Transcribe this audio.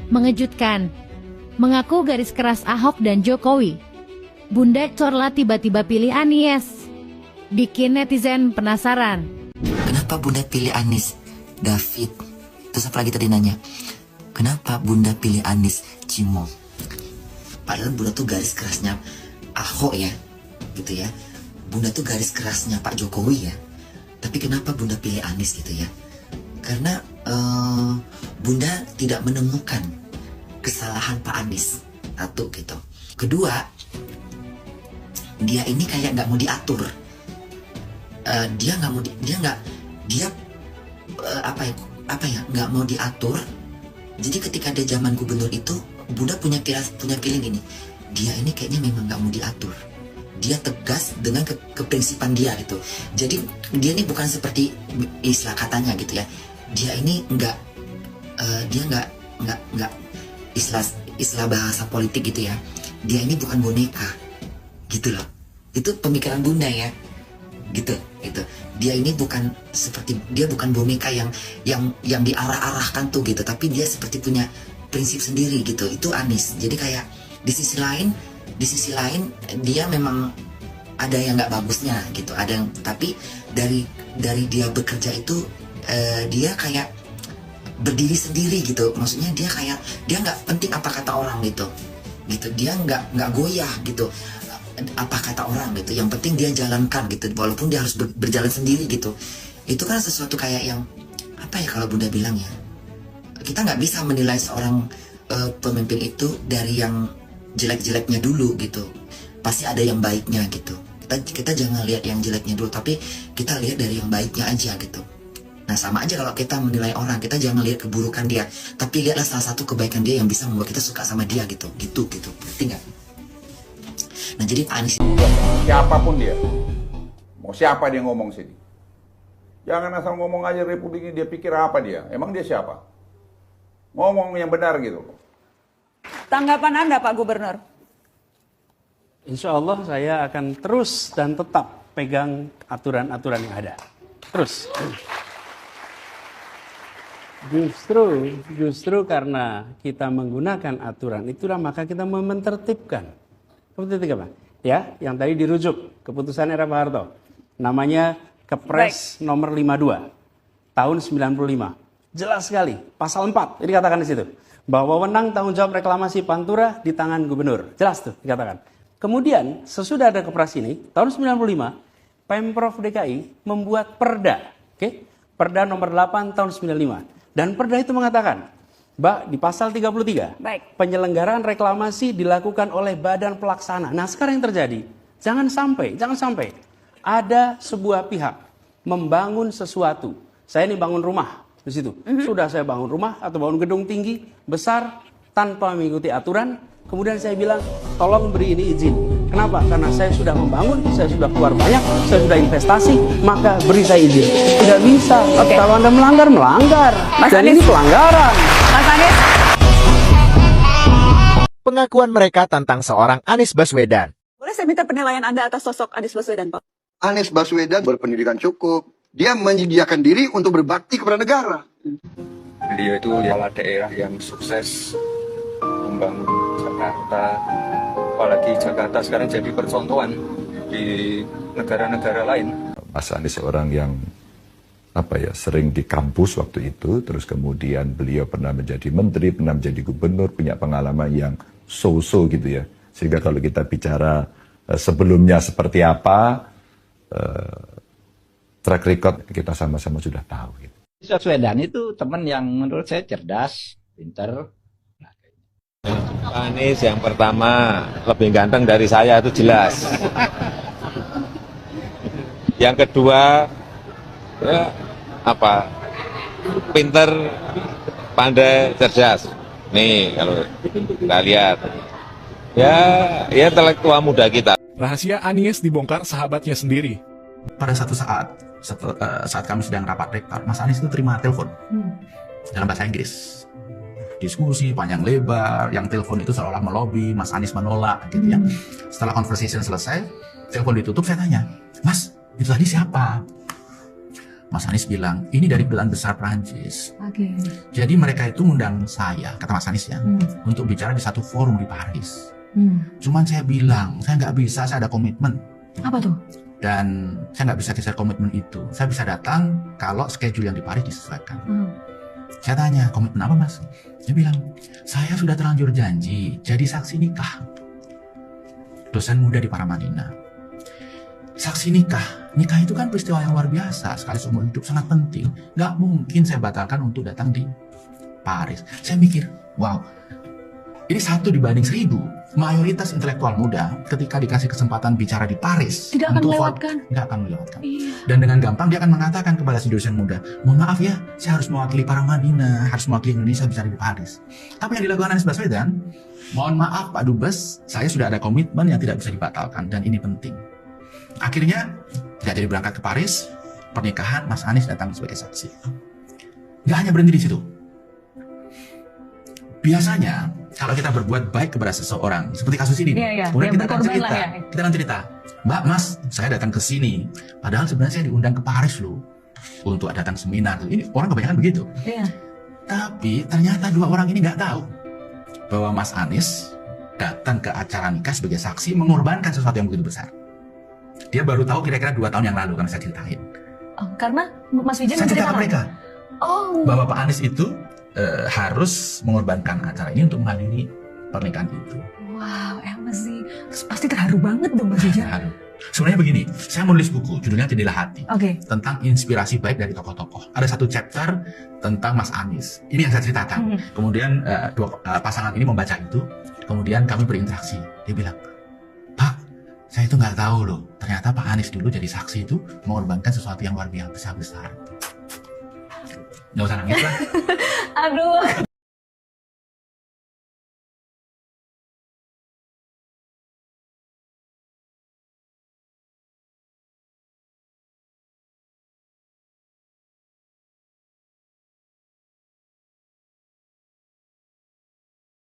Mengejutkan, mengaku garis keras Ahok dan Jokowi. Bunda Corla tiba-tiba pilih Anies. Bikin netizen penasaran. Kenapa Bunda pilih Anies? David. Terus apa lagi tadi nanya? Kenapa Bunda pilih Anies? Cimo. Padahal Bunda tuh garis kerasnya Ahok ya, gitu ya. Bunda tuh garis kerasnya Pak Jokowi ya. Tapi kenapa Bunda pilih Anies gitu ya? Karena Bunda tidak menemukan kesalahan Pak Anies. Satu gitu. Kedua, dia ini kayak nggak mau diatur. Dia nggak mau diatur. Jadi ketika dia zaman gubernur itu, Bunda punya feeling gini, dia ini kayaknya memang nggak mau diatur. Dia tegas dengan keprinsipan dia gitu. Jadi dia ini bukan seperti istilah katanya gitu ya. Dia ini nggak istilah bahasa politik gitu ya. Dia ini bukan boneka, gitu loh. Itu pemikiran Bunda ya, gitu. Dia ini bukan boneka yang diarah-arahkan tuh gitu. Tapi dia seperti punya prinsip sendiri gitu. Itu Anies. Jadi kayak di sisi lain dia memang ada yang nggak bagusnya gitu. Ada yang, tapi dari dia bekerja itu dia kayak berdiri sendiri gitu. Maksudnya dia nggak penting apa kata orang gitu. Dia nggak goyah gitu apa kata orang gitu. Yang penting dia jalankan gitu, walaupun dia harus berjalan sendiri gitu. Itu kan sesuatu kayak yang apa ya, kalau Bunda bilang ya, kita nggak bisa menilai seorang pemimpin itu dari yang jelek-jeleknya dulu gitu. Pasti ada yang baiknya gitu. Kita jangan lihat yang jeleknya dulu, tapi kita lihat dari yang baiknya aja gitu. Nah sama aja kalau kita menilai orang, kita jangan lihat keburukan dia, tapi lihatlah salah satu kebaikan dia yang bisa membuat kita suka sama dia gitu. Ngerti nggak? Nah jadi Pak Anies, siapapun dia, mau siapa dia ngomong sini, jangan asal ngomong aja Republik ini. Dia pikir apa dia? Emang dia siapa? Ngomong yang benar gitu. Tanggapan Anda Pak Gubernur? Insya Allah saya akan terus dan tetap pegang aturan-aturan yang ada. Terus. Justru karena kita menggunakan aturan itulah maka kita menertibkan. Seperti itu Pak. Ya, yang tadi dirujuk keputusan era Pak Harto. Namanya Kepres nomor 52 tahun 95. Jelas sekali, pasal 4 jadi dikatakan di situ bahwa wewenang tanggung jawab reklamasi Pantura di tangan gubernur. Jelas tuh dikatakan. Kemudian sesudah ada Kepres ini tahun 95, Pemprov DKI membuat Perda, Perda nomor 8 tahun 95. Dan Perda itu mengatakan, Mbak, di pasal 33, penyelenggaraan reklamasi dilakukan oleh badan pelaksana. Nah, sekarang yang terjadi, jangan sampai ada sebuah pihak membangun sesuatu. Saya ini bangun rumah di situ. Sudah saya bangun rumah atau bangun gedung tinggi, besar, tanpa mengikuti aturan. Kemudian saya bilang, tolong beri ini izin. Kenapa? Karena saya sudah membangun, saya sudah keluar banyak, saya sudah investasi, maka beri saya izin. Tidak bisa. Kalau Anda melanggar. Dan ini pelanggaran. Mas Anies. Pengakuan mereka tentang seorang Anies Baswedan. Boleh saya minta penilaian Anda atas sosok Anies Baswedan, Pak? Anies Baswedan berpendidikan cukup. Dia menyediakan diri untuk berbakti kepada negara. Beliau itu kepala daerah yang sukses membangun Jakarta. Apalagi Jakarta sekarang jadi percontohan di negara-negara lain. Mas Anies seorang yang sering di kampus waktu itu, terus kemudian beliau pernah menjadi menteri, pernah menjadi gubernur, punya pengalaman yang so-so gitu ya. Sehingga kalau kita bicara sebelumnya seperti apa, track record kita sama-sama sudah tahu. Gitu. Baswedan itu teman yang menurut saya cerdas, pinter. Anies yang pertama lebih ganteng dari saya itu jelas. Yang kedua, pinter, pandai, cerdas. Nih kalau kita lihat, ya intelektual muda kita. Rahasia Anies dibongkar sahabatnya sendiri. Pada satu saat kami sedang rapat rektor, Mas Anies itu terima telepon dalam bahasa Inggris. Diskusi panjang lebar, yang telepon itu seolah melobi, Mas Anies menolak gitu ya. Setelah conversation selesai, telepon ditutup, saya tanya, Mas, itu tadi siapa? Mas Anies bilang, ini dari Kedutaan Besar Prancis. Oke. Jadi mereka itu ngundang saya, kata Mas Anies ya, untuk bicara di satu forum di Paris. Cuman saya bilang, saya nggak bisa, saya ada komitmen. Apa tuh? Dan saya nggak bisa geser komitmen itu. Saya bisa datang kalau schedule yang di Paris disesuaikan. Saya tanya, komitmen apa Mas? Dia bilang, saya sudah terlanjur janji jadi saksi nikah. Dosen muda di Paramadina. Saksi nikah. Nikah itu kan peristiwa yang luar biasa. Sekali seumur hidup, sangat penting. Nggak mungkin saya batalkan untuk datang di Paris. Saya mikir, wow, ini 1 dibanding 1000. Mayoritas intelektual muda ketika dikasih kesempatan bicara di Paris Tidak akan melewatkan. Nggak akan melewatkan. Iya. Dan dengan gampang dia akan mengatakan kepada si dosen muda, mohon maaf ya, saya harus mewakili Paramadina, harus mewakili Indonesia bicara di Paris. Tapi yang dilakukan Anies Baswedan, mohon maaf Pak Dubes, saya sudah ada komitmen yang tidak bisa dibatalkan dan ini penting. Akhirnya tidak jadi berangkat ke Paris, pernikahan Mas Anies datang sebagai saksi. Nggak hanya berhenti di situ. Biasanya kalau kita berbuat baik kepada seseorang, seperti kasus ini, kemudian kita akan cerita, kita akan cerita, Mbak, Mas, saya datang ke sini, padahal sebenarnya saya diundang ke Paris loh untuk datang seminar. Ini orang kebanyakan begitu. Tapi ternyata 2 orang ini nggak tahu bahwa Mas Anies datang ke acara nikah sebagai saksi mengorbankan sesuatu yang begitu besar. Dia baru tahu kira-kira 2 tahun yang lalu karena saya ceritain. Oh, karena Mas Wijen Saya cerita ke mereka bahwa Pak Anies itu harus mengorbankan acara ini untuk menghadiri pernikahan itu. Wow, emang sih. Terus pasti terharu banget dong Mas Wijen. Terharu. Sebenarnya begini, saya menulis buku, judulnya Jendela Hati. Tentang inspirasi baik dari tokoh-tokoh. Ada 1 chapter tentang Mas Anies. Ini yang saya ceritakan. Kemudian pasangan ini membaca itu, kemudian kami berinteraksi. Dia bilang, Pak, saya itu nggak tahu loh, ternyata Pak Anies dulu jadi saksi itu mengorbankan sesuatu yang luar biasa besar. Nggak usah nangis lah. Aduh.